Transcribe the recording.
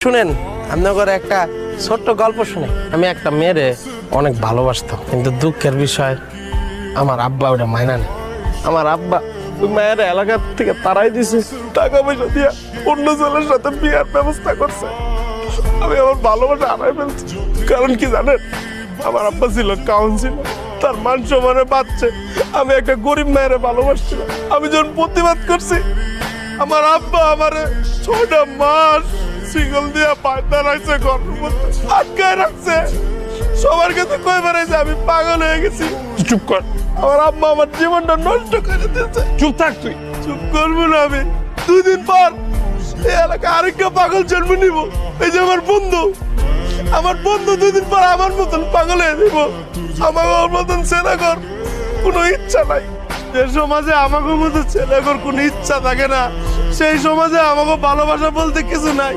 শুনেন, আপনাদের একটা ছোট্ট গল্প শুনে। আমি একটা মেয়েরে অনেক ভালোবাসতাম, কিন্তু দুঃখের বিষয় আমার আব্বা ওটা মাইনা নেই। আমার আব্বা ওই মায়ের এলাকার থেকে তারাই দিছে, টাকা পয়সা দিয়ে অন্য ছেলের সাথে বিয়ার ব্যবস্থা করছে। আমি আমার ভালোবাসা হারাই ফেলছি। কারণ কি জানেন, আমার আব্বা ছিল কাউন্সিলর, তার মান সম্মানে বাঁচছে। আমি একটা গরিব মায়ের ভালোবাসছিলাম। আমি যখন প্রতিবাদ করছি, আমার আব্বা আমারে ৬টা মাস সিঙ্গল দিয়ে পায়দা রাখছে, ঘরের মধ্যে আটকায় রাখছে। সবার কাছে কই বেড়াইছে আমি পাগল হয়ে গেছি। চুপ কর, আমার আম্মা আমার জীবনটা নষ্ট করে দিয়েছে। চুপ থাক তুই। চুপ করবো না আমি। 2 দিন পর এই এলাকা আরেকটা পাগল জন্ম নিব। এই যে আমার বন্ধু, আমার বন্ধু 2 দিন পর আমার মতন পাগল হয়ে দিব। আমার মতন ছেলেগর কোনো ইচ্ছা নাই। যে সমাজে আমাকে মতো ছেলেগর কোনো ইচ্ছা থাকে না, সেই সমাজে আমাকে ভালোবাসা বলতে কিছু নাই।